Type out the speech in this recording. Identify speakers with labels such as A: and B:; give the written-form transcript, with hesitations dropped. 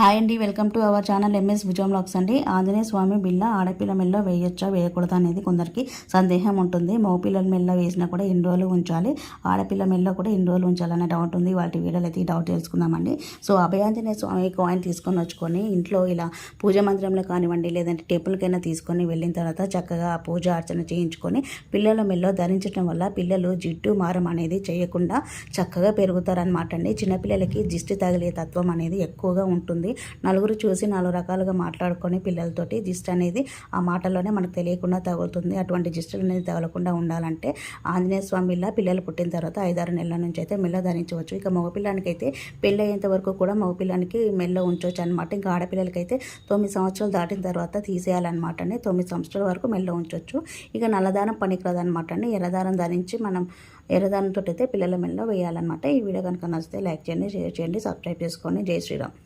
A: Hi అండి, welcome to our channel MS విజయం vlogs అండి. ఆంజనేయ స్వామి బిళ్ళ ఆడపిల్ల మెల్ల వేయొచ్చా వేయకూడదా అనేది కొందరికి సందేహం ఉంటుంది. మగపిల్లల మెల్ల వేసినా కూడా ఎన్ని రోజులు ఉంచాలి, ఆడపిల్ల మెల్ల కూడా ఎన్ని రోజులు ఉంచాలనే డౌట్ ఉంది. వాటి వీడియోలు అయితే డౌట్ తెలుసుకుందామండి. సో అభయాంజనేయ స్వామి కాయిన్ తీసుకొని వచ్చుకొని ఇంట్లో ఇలా పూజ మందిరంలో కానివ్వండి, లేదంటే టెంపుల్కైనా తీసుకొని వెళ్ళిన తర్వాత చక్కగా పూజ అర్చన చేయించుకొని పిల్లల మెల్లో ధరించడం వల్ల పిల్లలు జిడ్డు మారం అనేది చేయకుండా చక్కగా పెరుగుతారనమాట అండి. చిన్నపిల్లలకి దిష్టి తగిలే తత్వం అనేది ఎక్కువగా ఉంటుంది. నలుగురు చూసి 4 రకాలుగా మాట్లాడుకొని పిల్లలతోటి దిష్టి అనేది ఆ మాటల్లోనే మనకు తెలియకుండా తగులుతుంది. అటువంటి దిష్టిలు అనేది తగలకుండా ఉండాలంటే ఆంజనేయ స్వామి బిళ్ళ పిల్లలు పుట్టిన తర్వాత 5-6 నెలల నుంచి అయితే మెల్ల ధరించవచ్చు. ఇక మగపిల్లానికి అయితే పెళ్ళి అయ్యేంత వరకు కూడా మగపిల్లానికి మెల్ల ఉంచవచ్చు అనమాట. ఇంకా ఆడపిల్లలకైతే 9 సంవత్సరాలు దాటిన తర్వాత తీసేయాలన్నమాట అండి. 9 సంవత్సరాల వరకు మెల్ల ఉంచవచ్చు. ఇక నల్లదారం పనికిరాదు అనమాట అండి. ఎర్రదారం ధరించి మనం ఎర్రదారంతో అయితే పిల్లల మెల్ల వేయాలన్నమాట. ఈ వీడియో కనుక నచ్చితే లైక్ చేయండి, షేర్ చేయండి, సబ్స్క్రైబ్ చేసుకోండి. జై శ్రీరామ్.